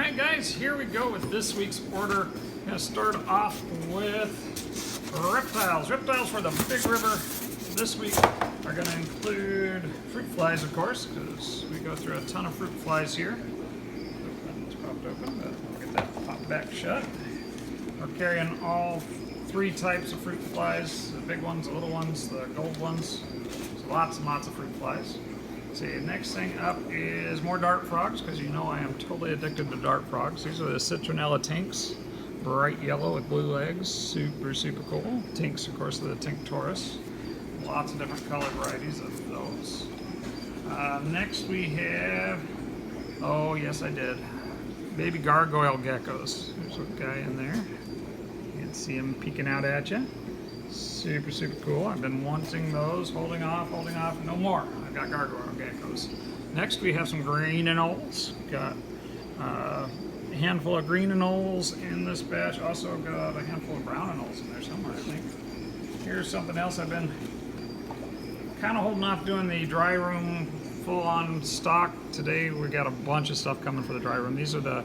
Alright guys, here we go with this week's order. I'm going to start off with reptiles. Reptiles for the Big River this week are going to include fruit flies, of course, because we go through a ton of fruit flies here. It's popped open, but we'll get that popped back shut. We're carrying all three types of fruit flies, the big ones, the little ones, the gold ones. So lots and lots of fruit flies. See, next thing up is more dart frogs, because you know I am totally addicted to dart frogs. These are the citronella tinks, bright yellow with blue legs, super cool. Tinks, of course, are the tink taurus. Lots of different color varieties of those. Next we have, oh yes I did, baby gargoyle geckos. There's a guy in there. You can see him peeking out at you. Super cool. I've been wanting those, holding off, no more. I've got gargoyle geckos. Next we have some green anoles. Got a handful of green anoles in this batch. Also got a handful of brown anoles in there somewhere, I think. Here's something else I've been kind of holding off doing the dry room full-on stock. Today we got a bunch of stuff coming for the dry room. These are the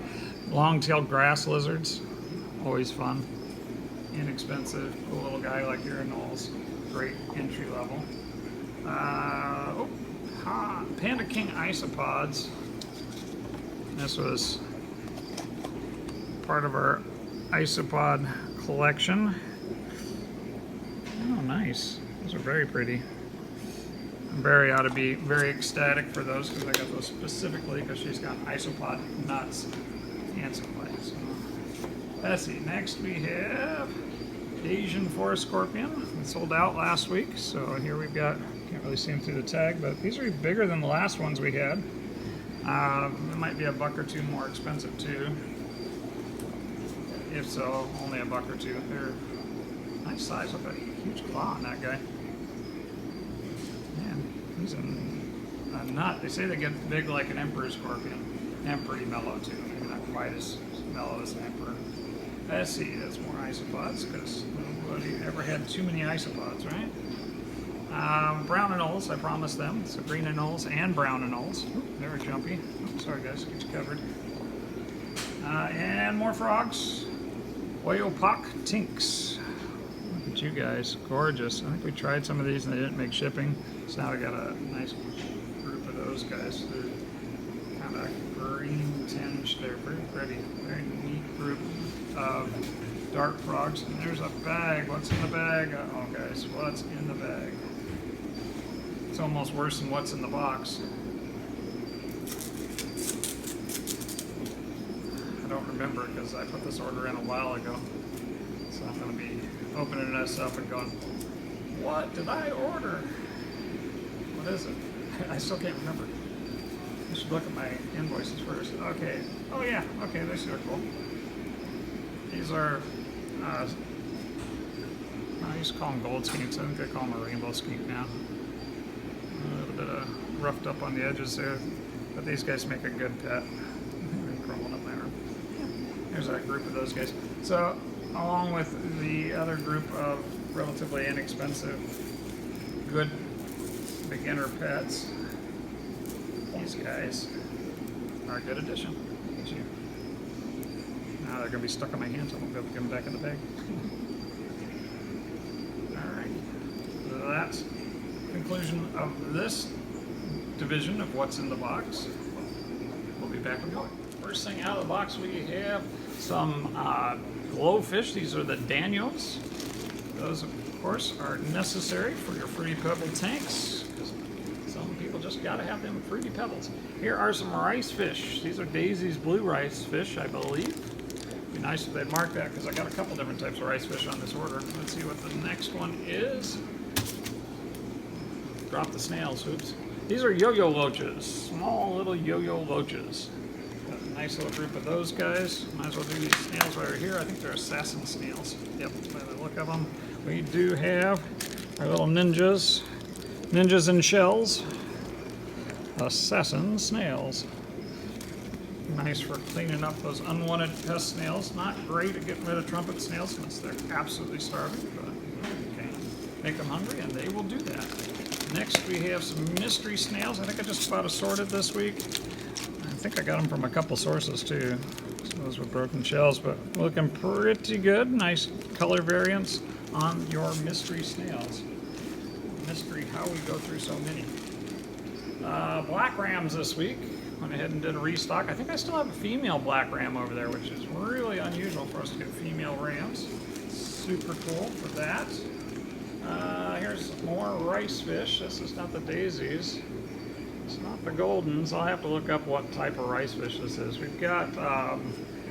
long-tailed grass lizards. Always fun. Inexpensive, cool little guy like your Anoles. Great entry level. Panda King Isopods. This was part of our Isopod collection. Oh, nice. Those are very pretty. Barry ought to be very ecstatic for those because I got those specifically because she's got Isopod nuts and some legs. So. Let's see, next we have Asian forest scorpion. It sold out last week, so here we've got, can't really see them through the tag, but these are bigger than the last ones we had. It might be a buck or two more expensive too. If so, only a buck or two. They're nice size with a huge claw on that guy. Man, he's a nut. They say they get big like an emperor scorpion. And pretty mellow too. Maybe not quite as mellow as an emperor. Let's see, that's more isopods, because nobody ever had too many isopods, right? Brown anoles, I promised them. So green anoles and brown anoles. They were jumpy. Sorry guys, get you covered. And more frogs. Oyopak tinks. Look at you guys, gorgeous. I think we tried some of these and they didn't make shipping. So now we got a nice group of those guys. They're kind of green tinge. They're very pretty, very neat group of dart frogs. And there's a bag. What's in the bag? Oh guys, what's in the bag? It's almost worse than what's in the box. I don't remember because I put this order in a while ago. So I'm going to be opening this up and going, what did I order? What is it? I still can't remember. I should look at my invoices first. Okay. Oh yeah. Okay, these are cool. These are, I used to call them gold skinks. I think they call them a rainbow skink now. A little bit of roughed up on the edges there, but these guys make a good pet. They're crumbling up my arm. There's a group of those guys. So, along with the other group of relatively inexpensive, good beginner pets, these guys are a good addition. Look at you. Now they're going to be stuck on my hands. I won't be able to get them back in the bag. Alright. So that's the conclusion of this division of what's in the box. We'll be back with more. First thing out of the box, we have some glowfish. These are the Daniels. Those, of course, are necessary for your Fruity Pebble tanks. Some people just got to have them Fruity Pebbles. Here are some rice fish. These are Daisy's blue rice fish, I believe. Be nice if they'd mark that because I got a couple different types of rice fish on this order. Let's see what the next one is. Drop the snails, oops. These are Yoyo Loaches, small little Yoyo Loaches. Got a nice little group of those guys. Might as well do these snails right here. I think they're assassin snails. Yep, by the look of them. We do have our little ninjas in shells. Assassin snails. Nice for cleaning up those unwanted pest snails. Not great at getting rid of trumpet snails since they're absolutely starving, but you can make them hungry and they will do that. Next we have some mystery snails. I think I just about assorted this week. I think I got them from a couple sources too. Those were broken shells, but looking pretty good. Nice color variants on your mystery snails. Mystery how we go through so many. Black rams this week. Went ahead and did a restock. I think I still have a female black ram over there, which is really unusual for us to get female rams. Super cool for that. Here's more rice fish. This is not the daisies. It's not the goldens. I'll have to look up what type of rice fish this is. We've got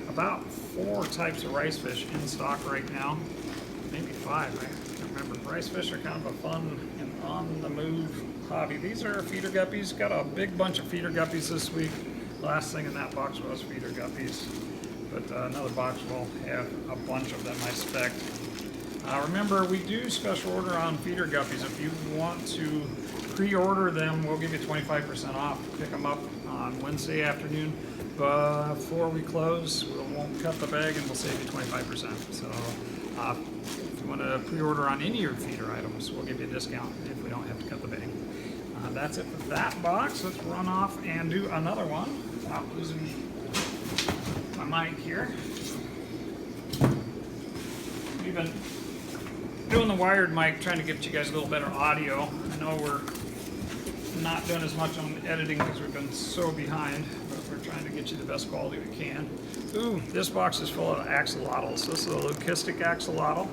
about 4 types of rice fish in stock right now. Maybe 5. I can't remember. Rice fish are kind of a fun and on-the-move hobby. These are feeder guppies. Got a big bunch of feeder guppies this week. Last thing in that box was feeder guppies. But another box will have a bunch of them, I expect. Remember, we do special order on feeder guppies. If you want to pre-order them, we'll give you 25% off. Pick them up on Wednesday afternoon before we close. We won't cut the bag and we'll save you 25%. So if you want to pre-order on any of your feeder items, we'll give you a discount if we don't have to cut the bag. That's it for that box. Let's run off and do another one without losing my mic here. We've been doing the wired mic, trying to get you guys a little better audio. I know we're not doing as much on editing because we've been so behind, but we're trying to get you the best quality we can. Ooh, this box is full of axolotls. This is a leucistic axolotl.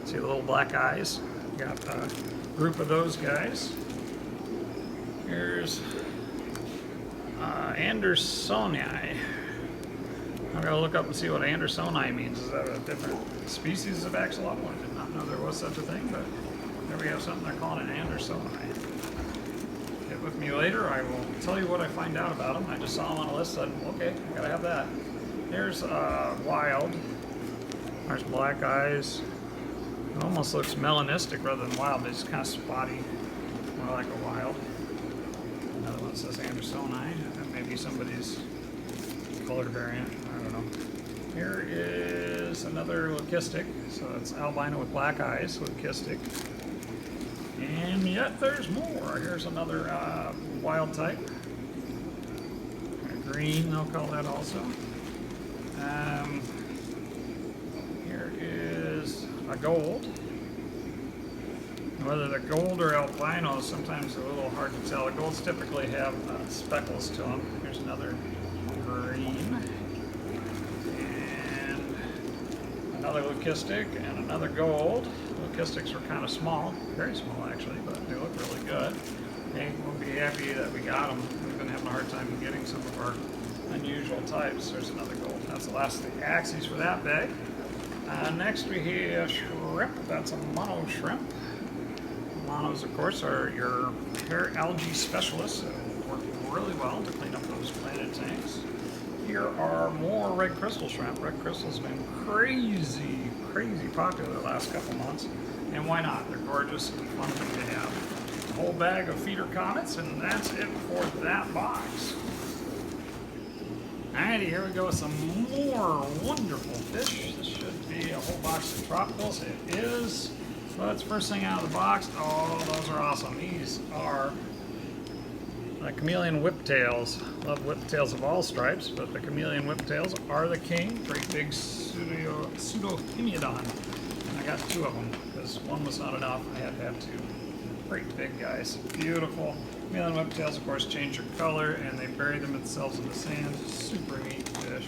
See the little black eyes? Got a group of those guys. Here's Andersoni. I'm going to look up and see what Andersoni means. Is that a different species of axolotl? I did not know there was such a thing, but there we have something they're calling an Andersoni. Get with me later. I will tell you what I find out about them. I just saw them on a list and said, okay, I got to have that. Here's wild. There's black eyes. It almost looks melanistic rather than wild, but it's kind of spotty, more like a wild. Another one says Andersoni. That may be somebody's color variant. I don't know. Here is another leucistic. So it's albino with black eyes, leucistic. And yet there's more. Here's another wild type. Green, they'll call that also. Here is a gold. Whether they're gold or albino, sometimes they're a little hard to tell. The golds typically have speckles to them. Here's another green. And another leucistic and another gold. Leucistics are kind of small, very small actually, but they look really good. Hey, we'll be happy that we got them. We've been having a hard time getting some of our unusual types. There's another gold. That's the last of the axes for that bag. Next we have shrimp. That's a Amano Shrimp. Amanos, of course, are your hair algae specialists. Work really well to clean up those planted tanks. Here are more red crystal shrimp. Red crystal's been crazy popular the last couple months. And why not? They're gorgeous and fun thing to have. A whole bag of feeder comets, and that's it for that box. Alrighty, here we go with some more wonderful fish. This should be a whole box of tropicals. It is. So that's first thing out of the box. Oh, those are awesome. These are chameleon whiptails. Love whiptails of all stripes, but the chameleon whiptails are the king. Great big pseudohemiodon. And I got 2 of them because one was not enough. I had to have 2. Great big guys. Beautiful. Chameleon whiptails, of course, change their color and they bury themselves in the sand. Super neat fish.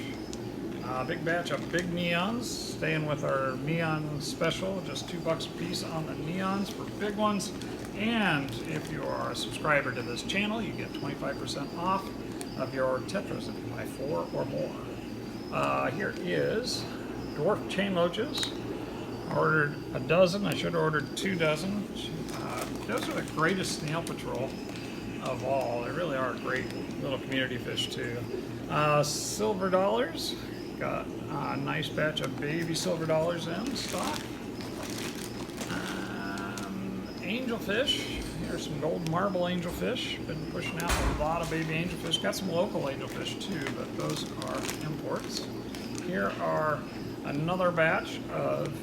Big batch of big neons, staying with our neon special, just $2 a piece on the neons for big ones. And if you are a subscriber to this channel, you get 25% off of your Tetras if you buy 4 or more. Here is Dwarf Chain Loaches. I ordered a dozen. I should have ordered 2 dozen. Those are the greatest snail patrol of all. They really are a great little community fish too. Silver dollars. Got a nice batch of baby silver dollars in stock. Angelfish. Here's some gold marble angelfish. Been pushing out a lot of baby angelfish. Got some local angelfish too, but those are imports. Here are another batch of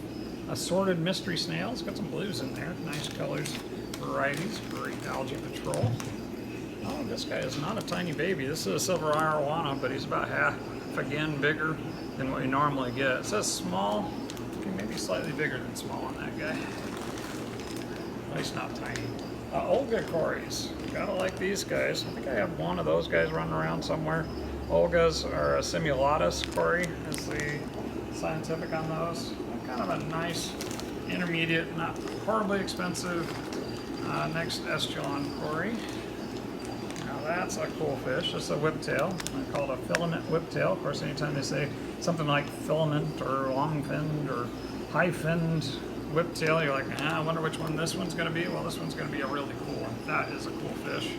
assorted mystery snails. Got some blues in there. Nice colors, varieties. Great algae patrol. Oh, this guy is not a tiny baby. This is a silver arowana, but he's about half again bigger than what you normally get. It says small, okay, maybe slightly bigger than small on that guy. At least not tiny. Olga Quarries. Gotta like these guys. I think I have one of those guys running around somewhere. Olgas are a simulatus quarry is the scientific on those. Kind of a nice intermediate, not horribly expensive next echelon quarry. Now that's a cool fish. It's a whiptail. I call it a filament whiptail. Of course, anytime they say something like filament or long-finned or high-finned whiptail, you're like, I wonder which one this one's going to be. Well, this one's going to be a really cool one. That is a cool fish.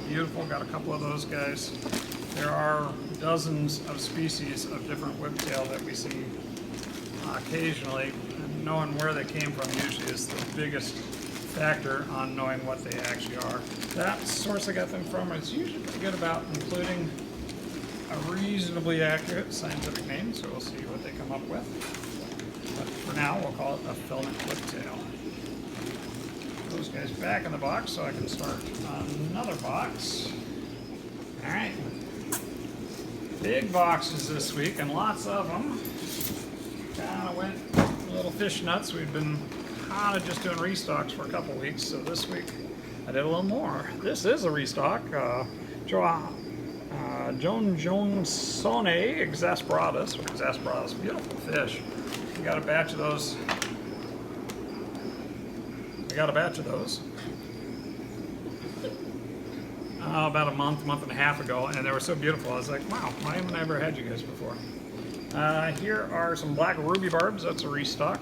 Beautiful. Got a couple of those guys. There are dozens of species of different whiptail that we see occasionally. And knowing where they came from usually is the biggest factor on knowing what they actually are. That source I got them from is usually pretty good about including a reasonably accurate scientific name, so we'll see what they come up with. But for now, we'll call it a filament whiptail. Those guys back in the box so I can start another box. Alright. Big boxes this week and lots of them. Kind of went a little fish nuts. We've been kind of just doing restocks for a couple weeks, so this week I did a little more. This is a restock. Joan Jonesone exasperatus, beautiful fish. We got a batch of those. About a month and a half ago, and they were so beautiful. I was like, wow, why haven't I ever had you guys before? Here are some black ruby barbs. That's a restock.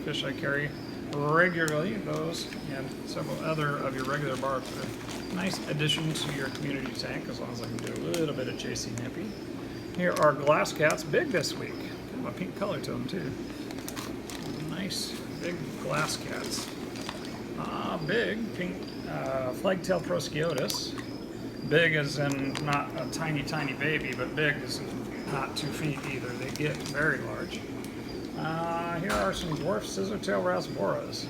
Fish I carry regularly. Those and several other of your regular barbs are a nice addition to your community tank, as long as I can do a little bit of chasing nippy. Here are glass cats, big this week. Kind of a pink color to them too. Nice big glass cats. Big pink flagtail Prosciotus. Big as in not a tiny baby, but big as in not 2 feet either. They get very large. Here are some dwarf Scissortail Rasboras.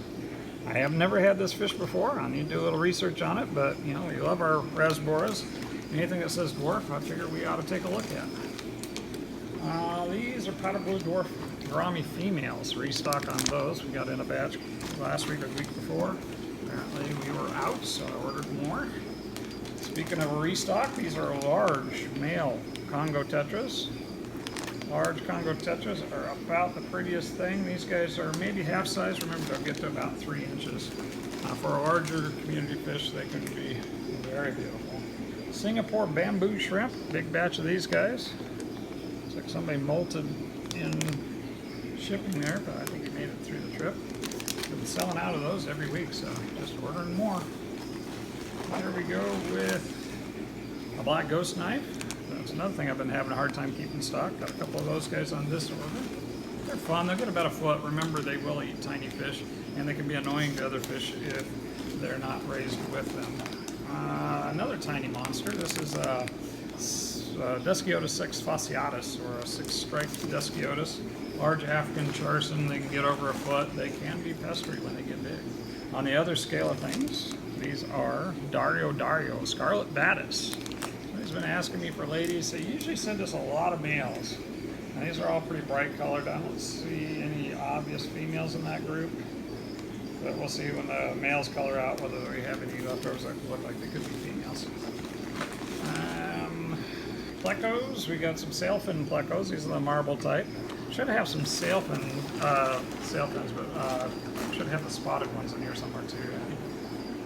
I have never had this fish before. I need to do a little research on it, but you know, we love our Rasboras. Anything that says dwarf, I figure we ought to take a look at. These are powder blue dwarf Grammy females. Restock on those. We got in a batch last week or the week before. Apparently we were out, so I ordered more. Speaking of a restock, these are large male Congo Tetras. Large Congo Tetras are about the prettiest thing. These guys are maybe half size. Remember, they'll get to about 3 inches. For a larger community fish, they can be very beautiful. Singapore bamboo shrimp, big batch of these guys. Looks like somebody molted in shipping there, but I think he made it through the trip. We've been selling out of those every week, so just ordering more. Here we go with a black ghost knife. That's another thing I've been having a hard time keeping stock. Got a couple of those guys on this order. They're fun. They'll get about a foot. Remember, they will eat tiny fish, and they can be annoying to other fish if they're not raised with them. Another tiny monster. This is a Desciotus 6 fasciatus, or a 6-striped Desciotus. Large Afghan charson. They can get over a foot. They can be pestery when they get big. On the other scale of things, these are Dario, Scarlet Batis. Somebody's been asking me for ladies. They usually send us a lot of males. And these are all pretty bright colored. I don't see any obvious females in that group. But we'll see when the males color out whether we have any leftovers that look like they could be females. Plecos, we got some sailfin Plecos. These are the marble type. Should have some sailfins, but should have the spotted ones in here somewhere too.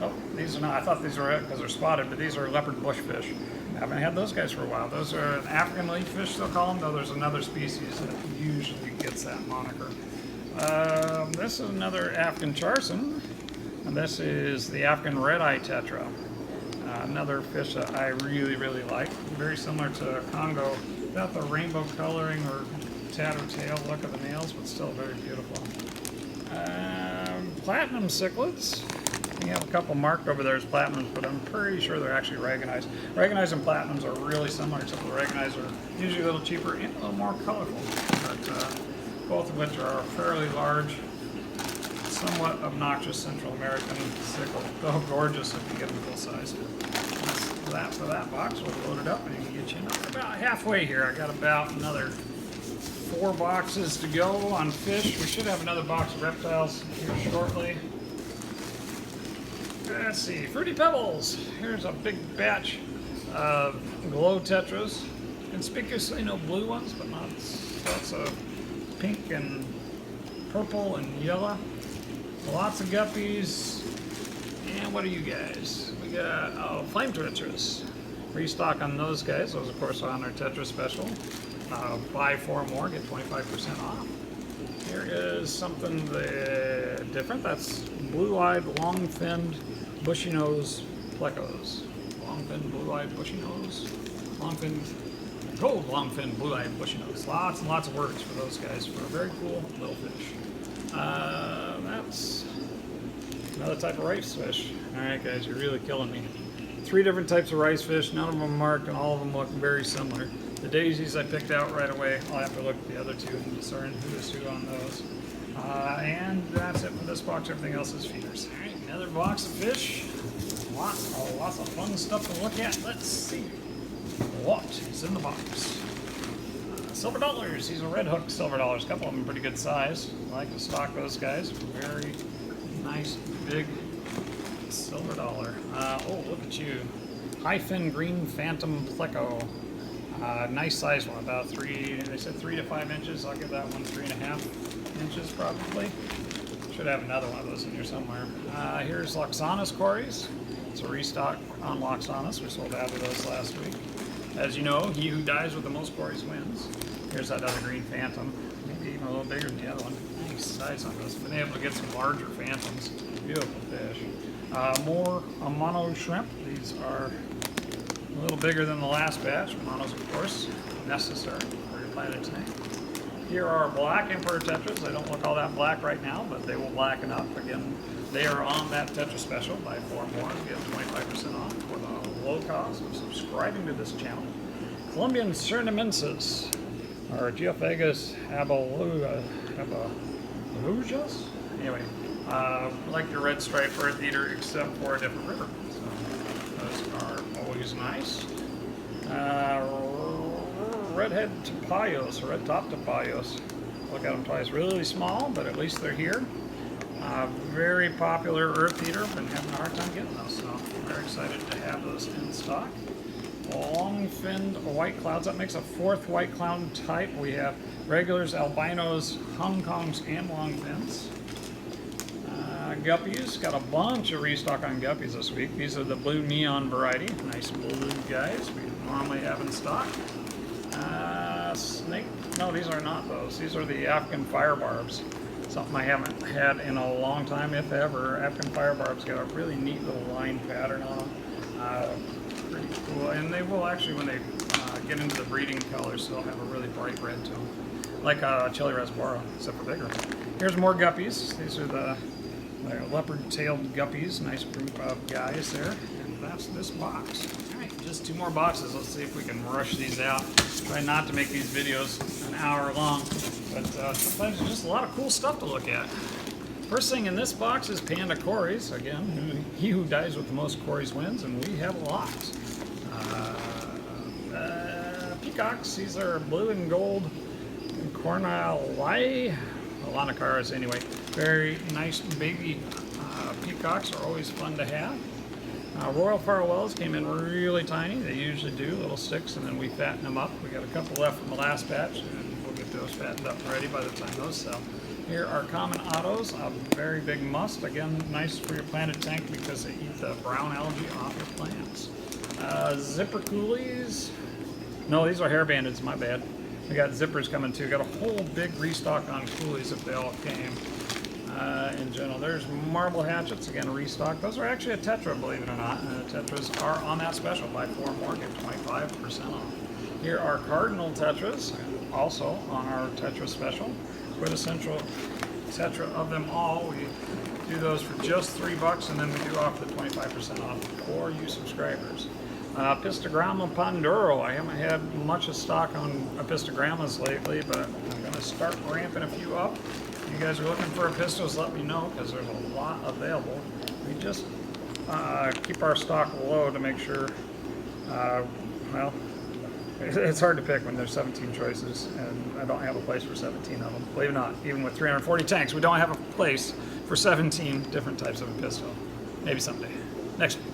Oh, these are not. I thought these were it because they're spotted, but these are Leopard Bushfish. I haven't had those guys for a while. Those are an Afghan leaf fish, they'll call them, though there's another species that usually gets that moniker. This is another Afghan charson, and this is the Afghan red-eye Tetra. Another fish that I really like. Very similar to Congo, without the rainbow coloring or tattletale look of the nails, but still very beautiful. Platinum cichlids. We have a couple marked over there as platinums, but I'm pretty sure they're actually ragonized. Ragonized and platinums are really similar, except the ragonized are usually a little cheaper and a little more colorful. But both of which are fairly large, somewhat obnoxious Central American cichlid, though gorgeous if you get them full size. that for that box. We'll load it up and get you another. About halfway here. I got about another 4 boxes to go on fish. We should have another box of reptiles here shortly. Let's see, Fruity Pebbles. Here's a big batch of glow Tetras. Conspicuously no blue ones, but lots of pink and purple and yellow. Lots of guppies. And what are you guys? We got flame Tetras. Restock on those guys. Those, of course, are on our Tetra special. Buy 4 more, get 25% off. Here is something different. That's blue-eyed, long-finned, bushy-nose Plecos. Long-finned, blue-eyed, bushy-nose. Long-finned, gold long-finned, blue-eyed, bushy-nose. Lots and lots of words for those guys for a very cool little fish. That's another type of rice fish. Alright guys, you're really killing me. 3 different types of rice fish, none of them are marked, and all of them look very similar. The daisies I picked out right away. I'll have to look at the other 2 and discern who is who on those. And that's it for this box. Everything else is feeders. Alright, another box of fish. Lots of fun stuff to look at. Let's see what is in the box. Silver dollars. These are red hook silver dollars. A couple of them pretty good size. I like to stock those guys. Very nice, big silver dollar. Oh, look at you. High fin green phantom pleco. Nice size one, about 3, they said 3 to 5 inches. I'll give that one 3.5 inches probably. Should have another one of those in here somewhere. Here's Loxanas Quarries. It's a restock on Loxanas. We sold out of those last week. As you know, he who dies with the most quarries wins. Here's that other green phantom. Maybe even a little bigger than the other one. Nice size on this. Been able to get some larger phantoms. Beautiful fish. More Amano Shrimp. These are a little bigger than the last batch. Amanos, of course, necessary for your planet tank. Here are black Emperor Tetras. They don't look all that black right now, but they will blacken up. Again, they are on that Tetra special. Buy 4 more and get 25% off for the low cost of subscribing to this channel. Colombian Cernamensis, or Geophagus abelujas. Anyway, like your red stripe earth eater, except for a different river. So those are always nice. Redhead Tapayos, red top Tapayos. Look at them twice. Really small, but at least they're here. Very popular earth eater. Been having a hard time getting those, so very excited to have those in stock. Long-finned white clouds. That makes a 4th white cloud type. We have regulars, albinos, Hong Kongs, and long fins. Guppies. Got a bunch of restock on guppies this week. These are the blue neon variety. Nice blue guys we normally have in stock. Snake. No, these are not those. These are the Afghan fire barbs. Something I haven't had in a long time, if ever. Afghan fire barbs got a really neat little line pattern on them. Pretty cool. And they will actually, when they get into the breeding colors, they'll have a really bright red to them. Like chili Rasboras, except for bigger. Here's more guppies. These are the Leopard-Tailed Guppies. Nice group of guys there. And that's this box. Alright, just 2 more boxes. Let's see if we can rush these out. Try not to make these videos an hour long, but sometimes there's just a lot of cool stuff to look at. First thing in this box is Panda Quarries. Again, he who dies with the most quarries wins, and we have lots. Peacocks. These are blue and gold cornali. Lanakaras anyway. Very nice baby peacocks are always fun to have. Royal Farwells came in really tiny. They usually do, little sticks, and then we fatten them up. We got a couple left from the last batch, and we'll get those fattened up and ready by the time those sell. Here are common ottos, a very big must. Again, nice for your planted tank because they eat the brown algae off your plants. Zipper Coolies. No, these are hair bandeds, my bad. We got zippers coming too. Got a whole big restock on Coolies if they all came. In general, there's marble hatchets, again restock. Those are actually a Tetra, believe it or not. Tetras are on that special. Buy 4 more, get 25% off. Here are Cardinal Tetras, also on our Tetra special. Quintessential Tetra of them all. We do those for just $3, and then we do offer the 25% off for you subscribers. Pistogramma Panduro. I haven't had much of stock on pistogrammas lately, but I'm going to start ramping a few up. If you guys are looking for a pistos, let me know because there's a lot available. We just keep our stock low to make sure Well, it's hard to pick when there's 17 choices, and I don't have a place for 17 of them. Believe it or not, even with 340 tanks, we don't have a place for 17 different types of a pistol. Maybe someday. Next week.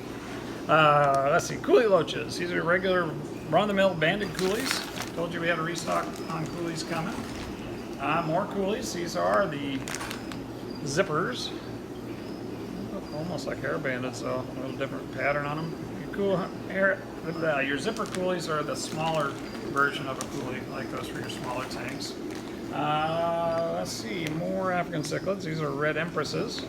Let's see, Coulee Loaches. These are regular run-of-the-mill banded Coolies. Told you we had a restock on Coolies coming. More Coolies. These are the zippers. Look almost like hair bandits, though. A little different pattern on them. Your zipper Coolies are the smaller version of a Coulee, like those for your smaller tanks. Let's see, more Afghan Cichlids. These are red empresses.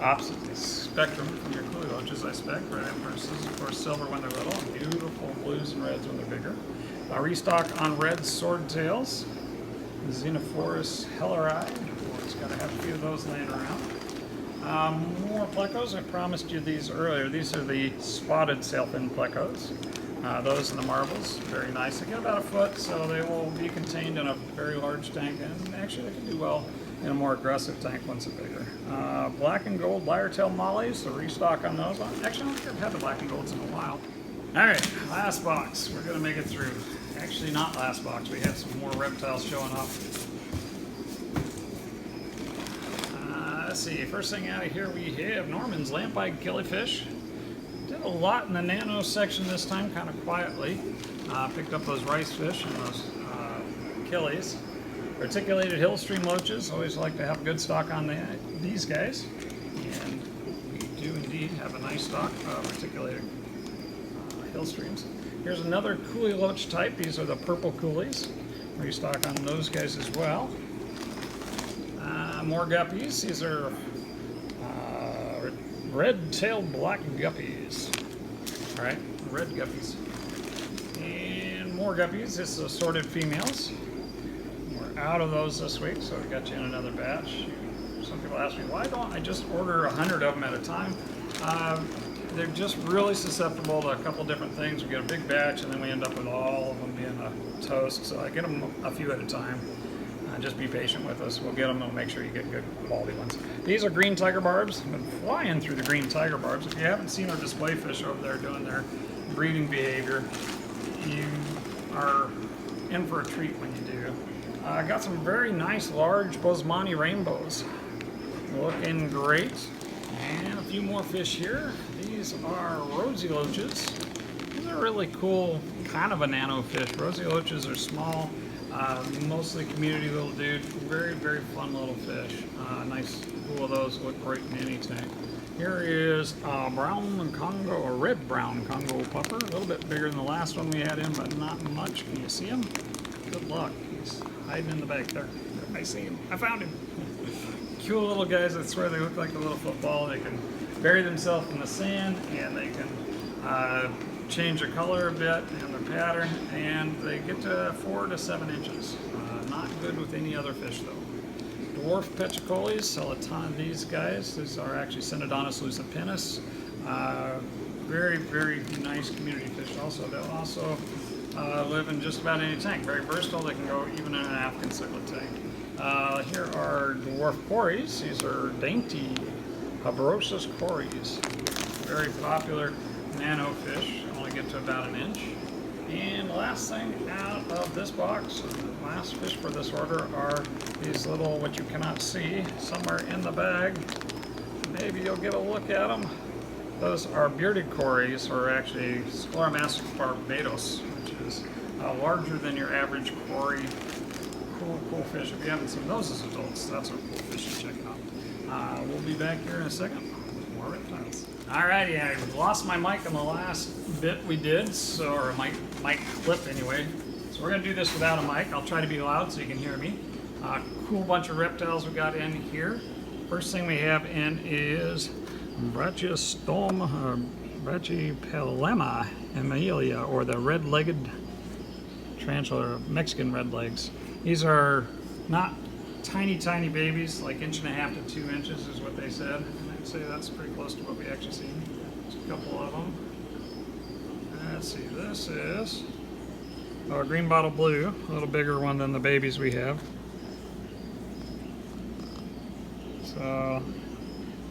Opposite spectrum from your Coulee Loaches, I expect. Red empresses, of course, silver when they're little, and beautiful blues and reds when they're bigger. Restock on red swordtails. Xenophorus helleri. It's got to have a few of those laying around. More Plecos. I promised you these earlier. These are the spotted sailfin Plecos. Those in the marbles, very nice. They get about a foot, so they will be contained in a very large tank, and actually they can do well in a more aggressive tank once it's bigger. Black and gold lyre-tail mollies, so restock on those. Actually, I don't think I've had the black and golds in a while. All right, last box. We're gonna make it through. Actually, not last box. We have some more reptiles showing up. Let's see, first thing out of here we have Norman's lamp-eyed killifish. Did a lot in the nano section this time, kind of quietly. Picked up those rice fish and those killies. Articulated hill stream loaches, always like to have a good stock on these guys. And we do indeed have a nice stock of articulated hill streams. Here's another Coulee Loach type. These are the purple Coolies. Restock on those guys as well. More guppies. These are red-tailed black guppies. All right, red guppies. And more guppies. This is assorted females. We're out of those this week, so we got you in another batch. Some people ask me, why don't I just order 100 of them at a time? They're just really susceptible to a couple different things. We get a big batch, and then we end up with all of them being a toast. So I get them a few at a time. Just be patient with us. We'll get them and we'll make sure you get good quality ones. These are green tiger barbs. I've been flying through the green tiger barbs. If you haven't seen our display fish over there doing their breeding behavior, you are in for a treat when you do. I got some very nice large Bosemani rainbows. Looking great. And a few more fish here. These are rosy loaches. These are really cool, kind of a nano fish. Rosy loaches are small. Mostly community little dude, very, very fun little fish. Nice pool of those, look great in any tank. Here is a brown Congo, or red-brown Congo pupper, a little bit bigger than the last one we had in, but not much. Can you see him? Good luck. He's hiding in the back there. I see him. I found him. Cute little guys, I swear they look like a little football. They can bury themselves in the sand, and they can change their color a bit and their pattern, and they get to 4 to 7 inches. Not good with any other fish though. Dwarf petricoles, sell a ton of these guys. These are actually Synodontis lucipennis. Very, very nice community fish also. They'll also live in just about any tank. Very versatile. They can go even in an Afghan cichlid tank. Here are Dwarf Quarries. These are dainty Habrosus Quarries. Very popular nano fish. Only get to about an inch. And last thing out of this box, last fish for this order, are these little, what you cannot see, somewhere in the bag. Maybe you'll get a look at them. Those are bearded Cories, or actually Scleromastus barbados, which is larger than your average Cory. Cool fish. If you haven't seen those as adults, that's a cool fish to check out. We'll be back here in a second with more reptiles. Alrighty, I lost my mic in the last bit we did, so, or mic clip anyway. So we're gonna do this without a mic. I'll try to be loud so you can hear me. Cool bunch of reptiles we got in here. First thing we have in is Brachypelema emilia, or the red-legged tarantula, or Mexican redlegs. These are not tiny babies, like 1.5 to 2 inches is what they said. And I'd say that's pretty close to what we actually see. There's a couple of them. Let's see, this is a green bottle blue, a little bigger one than the babies we have. So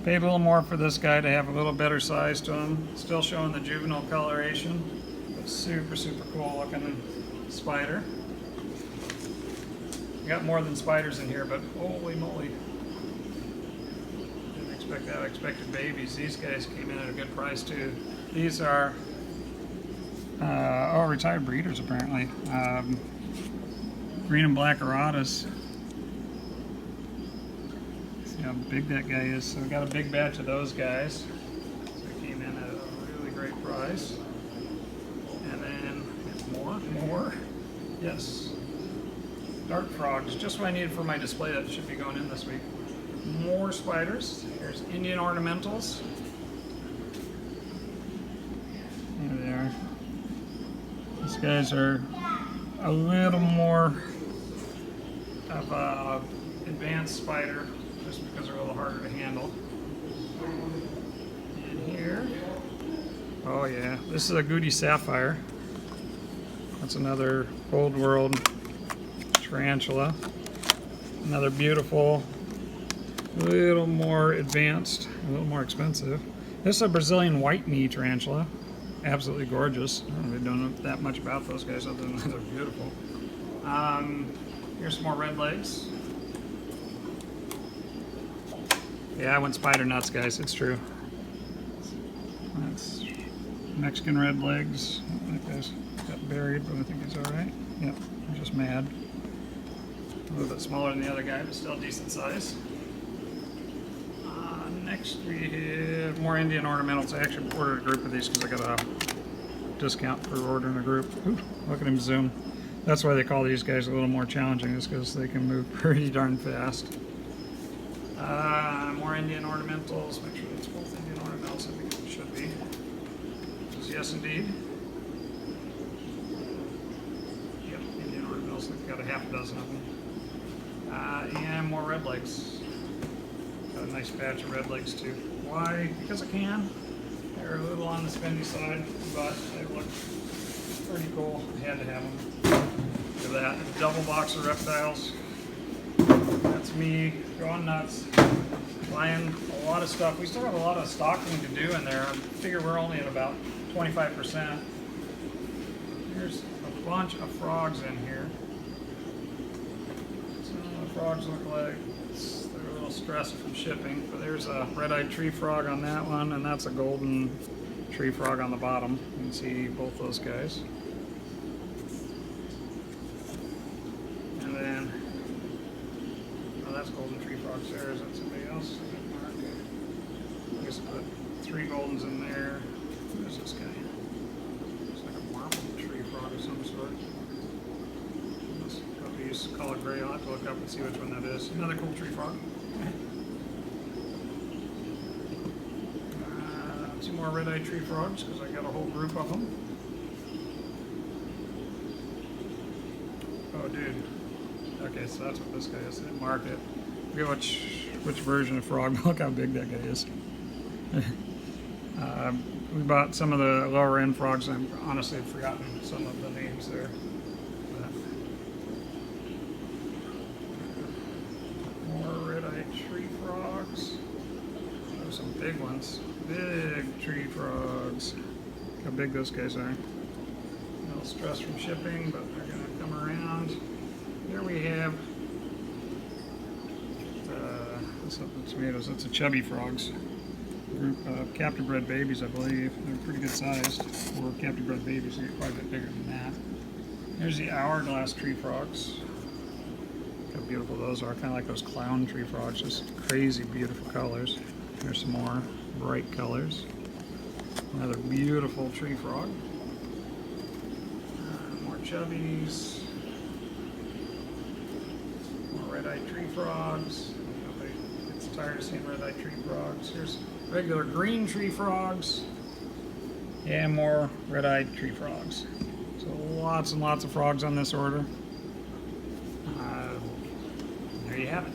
paid a little more for this guy to have a little better size to him. Still showing the juvenile coloration. Super, super cool looking spider. Got more than spiders in here, but holy moly. Didn't expect that. I expected babies. These guys came in at a good price too. These are retired breeders apparently. Green and black Aradas. See how big that guy is. So we got a big batch of those guys. So they came in at a really great price. And then more. Yes. Dart frogs, just what I needed for my display that should be going in this week. More spiders. Here's Indian ornamentals. There they are. These guys are a little more of a advanced spider, just because they're a little harder to handle. And here, oh yeah, this is a Goody Sapphire. That's another Old World Tarantula. Another beautiful, a little more advanced, a little more expensive. This is a Brazilian white knee tarantula. Absolutely gorgeous. I don't know that much about those guys other than they're beautiful. Here's some more red legs. Yeah, I went spider nuts, guys. It's true. That's Mexican red legs. That guy's got buried, but I think he's all right. Yep, I'm just mad. A little bit smaller than the other guy, but still decent size. Next we have more Indian ornamentals. I actually ordered a group of these because I got a discount for ordering a group. Ooh, look at him zoom. That's why they call these guys a little more challenging, is because they can move pretty darn fast. More Indian ornamentals. Make sure it's both Indian ornamentals. I think it should be. Which is yes indeed. Yep, Indian ornamentals. I've got a half a dozen of them. And more red legs. Got a nice batch of red legs too. Why? Because I can. They're a little on the spendy side, but they look pretty cool. I had to have them. Look at that. A double box of reptiles. That's me going nuts. Buying a lot of stuff. We still have a lot of stocking to do in there. I figure we're only at about 25%. Here's a bunch of frogs in here. So the frogs look like they're a little stressed from shipping. But there's a red-eyed tree frog on that one, and that's a golden tree frog on the bottom. You can see both those guys. And then, oh, that's golden tree frogs there. Is that somebody else? I guess I put 3 goldens in there. Who's this guy? It's like a marble tree frog of some sort. Guppies, color gray. I'll have to look up and see which one that is. Another cool tree frog. 2 more red-eyed tree frogs because I got a whole group of them. Oh, dude. Okay, so that's what this guy is. They mark it. I forget which version of frog. Look how big that guy is. We bought some of the lower end frogs. I honestly have forgotten some of the names there. But more red-eyed tree frogs. There's some big ones. Big tree frogs. Look how big those guys are. A little stressed from shipping, but they're going to come around. Here we have the tomatoes. That's a chubby frogs. Group of captive bred babies, I believe. They're pretty good sized for captive bred babies. They get quite a bit bigger than that. There's the hourglass tree frogs. Look how beautiful those are. Kind of like those clown tree frogs. Just crazy beautiful colors. There's some more bright colors. Another beautiful tree frog. More chubbies. More red-eyed tree frogs. Nobody gets tired of seeing red-eyed tree frogs. Here's regular green tree frogs. And more red-eyed tree frogs. So lots and lots of frogs on this order. There you have it.